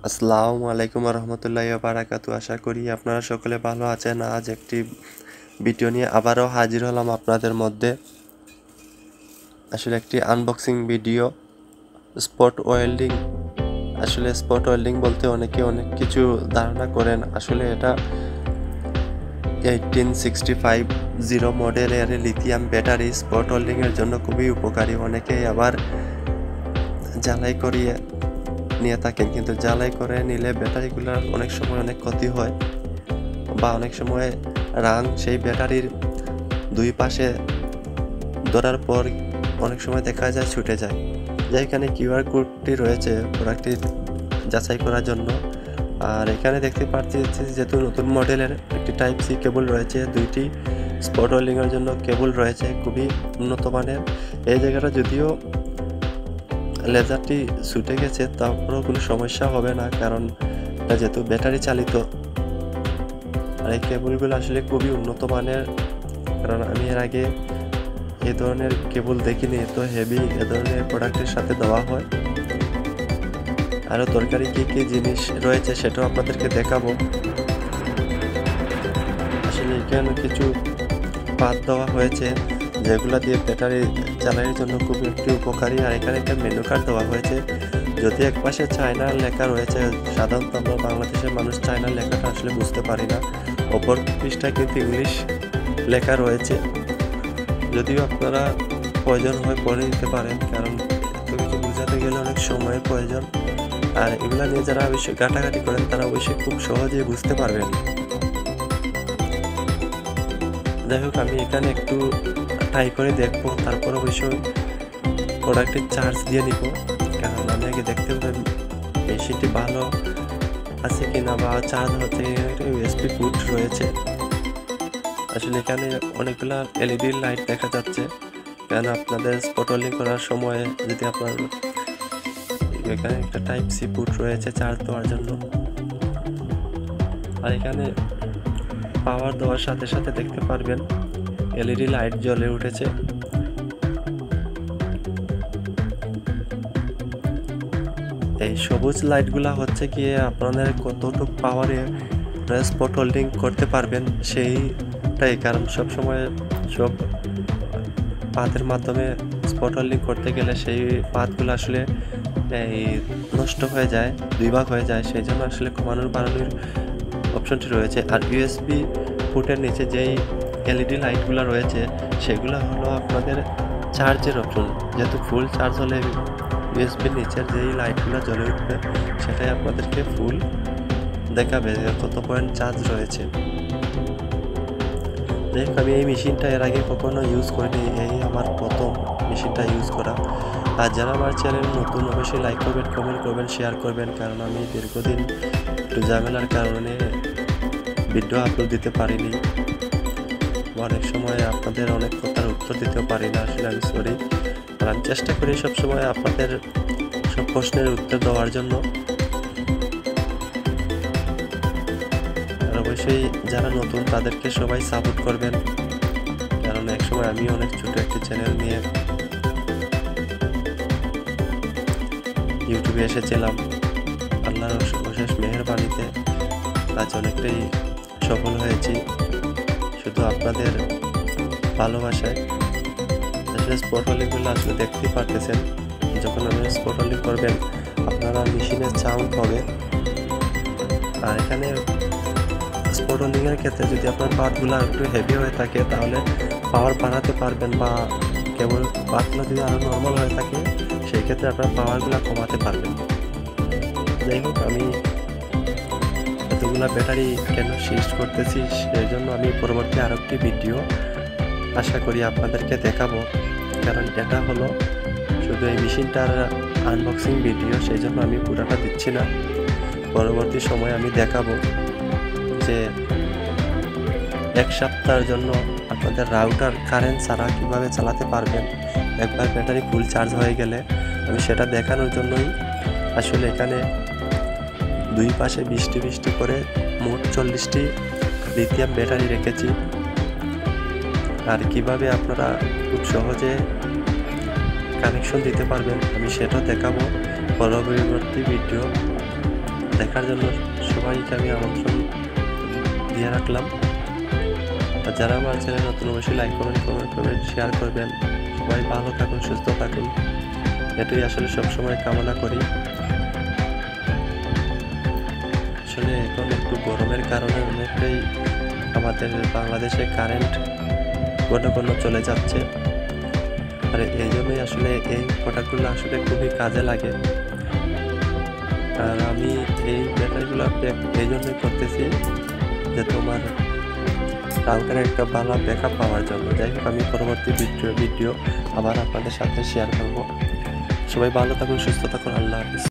আসসালামু আলাইকুম রহমতুল্লাহি ওয়া বারাকাতু। আশা করি আপনারা সকলে ভালো আছেন। আজ একটি ভিডিও নিয়ে আবারও হাজির হলাম আপনাদের মধ্যে। আসলে একটি আনবক্সিং ভিডিও। Spot welding. আসলে স্পট ওয়েল্ডিং বলতে অনেকে অনেক কিছু ধারণা করেন। আসলে এটা 18650 মডেলের লিথিয়াম ব্যাটারি স্পট ওয়েল্ডিংয়ের জন্য খুবই উপকারী। অনেকেই আবার জ্বালাই করিয়ে নিয়ে থাকেন, কিন্তু জ্বালাই করে নিলে ব্যাটারিগুলোর অনেক সময় অনেক ক্ষতি হয় বা অনেক সময় রাং সেই ব্যাটারির দুই পাশে ধরার পর অনেক সময় দেখা যায় ছুটে যায়। যেখানে কিউআর কোডটি রয়েছে প্রোডাক্টটি যাচাই করার জন্য। আর এখানে দেখতে পাচ্ছি যেহেতু নতুন মডেলের একটি টাইপ সি কেবল রয়েছে, দুইটি স্পট ওয়েল্ডিংয়ের জন্য কেবল রয়েছে, খুবই উন্নত মানের। এই জায়গাটা যদিও লেজারটি ছুটে গেছে, তারপরেও কোনো সমস্যা হবে না, কারণ এটা যেহেতু ব্যাটারি চালিত। আর এই কেবলগুলো আসলে খুবই উন্নত মানের, কারণ আমি এর আগে এ ধরনের কেবল দেখিনি। এত হেভি এ ধরনের প্রোডাক্টের সাথে দেওয়া হয়। আরও দরকারি কী কী জিনিস রয়েছে সেটাও আপনাদেরকে দেখাবো। আসলে এখানে কিছু পাত দেওয়া হয়েছে যেগুলো দিয়ে ব্যাটারি জ্বালানির জন্য খুবই একটি উপকারী। আর এখানে একটা মেনু কার্ড দেওয়া হয়েছে। যদি এক পাশে চায়নার লেখা রয়েছে, সাধারণত আমরা বাংলাদেশের মানুষ চায়নার লেখাটা আসলে বুঝতে পারি না। অপর পৃষ্ঠায় কিন্তু ইংলিশ লেখা রয়েছে। যদিও আপনারা প্রয়োজন হয় পড়ে নিতে পারেন, কারণ এত কিছু বোঝাতে গেলে অনেক সময়ের প্রয়োজন। আর এগুলো নিয়ে যারা অবশ্যই ঘাটাঘাটি করেন তারা অবশ্যই খুব সহজেই বুঝতে পারবেন। যাই হোক, আমি এখানে একটু ট্রাই করে দেখবো, তারপর অবশ্যই প্রোডাক্টের চার্জ দিয়ে নিব, কারণ আমি আগে দেখতে হবে মেশিনটি ভালো আছে কিনা বা চার্জ হচ্ছে কিনা। একটা ইউএসবি পোর্ট রয়েছে। আসলে এখানে অনেকগুলা এলইডি লাইট দেখা যাচ্ছে, কারণ আপনাদের স্পট ওয়েল্ডিং করার সময় যদি আপনার এখানে একটা টাইপ সি পোর্ট রয়েছে চার্জ দেওয়ার জন্য। আর এখানে পাওয়ার দেওয়ার সাথে সাথে দেখতে পারবেন এলইডি লাইট জ্বলে উঠেছে। এই সবুজ লাইটগুলা হচ্ছে গিয়ে আপনাদের কতটুকু পাওয়ারে স্পট হোল্ডিং করতে পারবেন সেইটাই, কারণ সবসময় সব পাতের মাধ্যমে স্পট হোল্ডিং করতে গেলে সেই পাতগুলো আসলে এই নষ্ট হয়ে যায়, দুই ভাগ হয়ে যায়। সেই জন্য আসলে কমানোর বাড়ানোর অপশনটি রয়েছে। আর ইউএসবি পোর্টের নিচে যেই এলইডি লাইটগুলো রয়েছে সেগুলো হলো আপনাদের চার্জের অপশন। যেহেতু ফুল চার্জ হলে ইউএসবির নিচের যেই লাইটগুলো জ্বলে উঠবে সেটাই আপনাদেরকে ফুল দেখাবে কত পয়েন্ট চার্জ রয়েছে। যাই হোক, আমি এই মেশিনটা এর আগে কখনো ইউজ করিনি, এই আমার প্রথম মেশিনটা ইউজ করা। আর যারা আমার চ্যানেল নতুন অবশ্যই লাইক করবেন, কমেন্ট করবেন, শেয়ার করবেন, কারণ আমি দীর্ঘদিন একটু ঝামেলার কারণে ভিডিও আপলোড দিতে পারিনি। অনেক সময় আপনাদের অনেক কথার উত্তর দিতেও পারি না, আসলে আমি সরি। আর আমি চেষ্টা করি সবসময় আপনাদের সব প্রশ্নের উত্তর দেওয়ার জন্য। আর অবশ্যই যারা নতুন তাদেরকে সবাই সাপোর্ট করবেন, কারণ এক সময় আমি অনেক ছোট একটি চ্যানেল নিয়ে ইউটিউবে এসেছিলাম। আল্লাহর অশেষ মেহেরবানিতে আজ অনেকটাই সফল হয়েছি, শুধু আপনাদের ভালোবাসায়। আসলে স্পট হোল্ডিংগুলো আসলে দেখতেই পারতেছেন, যখন আপনি স্পট হোল্ডিং করবেন আপনারা মেশিনের সাউন্ড হবে। আর এখানে স্পট হোল্ডিংয়ের ক্ষেত্রে যদি আপনার পাতগুলো একটু হেভি হয়ে থাকে তাহলে পাওয়ার বাড়াতে পারবেন, বা কেবল পাতগুলো যদি আরও নর্মাল হয়ে থাকে সেই ক্ষেত্রে আপনার পাওয়ারগুলো কমাতে পারবেন। যাই হোক, আমি এতগুলো ব্যাটারি কেন শিফট করতেছি সেই জন্য আমি পরবর্তী আরও একটি ভিডিও আশা করি আপনাদেরকে দেখাবো, কারণ এটা হলো শুধু এই মেশিনটার আনবক্সিং ভিডিও, সেই জন্য আমি পুরোটা দিচ্ছি না। পরবর্তী সময় আমি দেখাবো যে এক সপ্তাহের জন্য আপনাদের রাউটার কারেন্ট ছাড়া কীভাবে চালাতে পারবেন একবার ব্যাটারি ফুল চার্জ হয়ে গেলে। আমি সেটা দেখানোর জন্যই আসলে এখানে দুই পাশে 20টি করে মোট 40টি লিথিয়াম ব্যাটারি রেখেছি। আর কিভাবে আপনারা খুব সহজে কানেকশন দিতে পারবেন আমি সেটা দেখাবো পরবর্তী ভিডিও। দেখার জন্য সবাইকে আমি আমন্ত্রণ দিয়ে রাখলাম। আর যারা আমার চ্যানেল নতুন অবশ্যই লাইক কমেন্ট করবেন, শেয়ার করবেন। সবাই ভালো থাকুন, সুস্থ থাকুন, এটাই আসলে সবসময় কামনা করি। আসলে এখন একটু গরমের কারণে অনেকটাই আমাদের বাংলাদেশে কারেন্ট ঘন ঘন চলে যাচ্ছে, আর এই জন্যই আসলে এই প্রোডাক্টগুলো আসলে খুবই কাজে লাগে। আর আমি এই ব্যাটারিগুলো এই জন্যই করতেছি যে তোমার রাউটারে একটা ভালো ব্যাকআপ পাওয়ার জন্য। যাই হোক, আমি পরবর্তী ভিডিও আবার আপনাদের সাথে শেয়ার করব। সবাই ভালো থাকুন, সুস্থ থাকুন, আল্লাহ হাফিজ।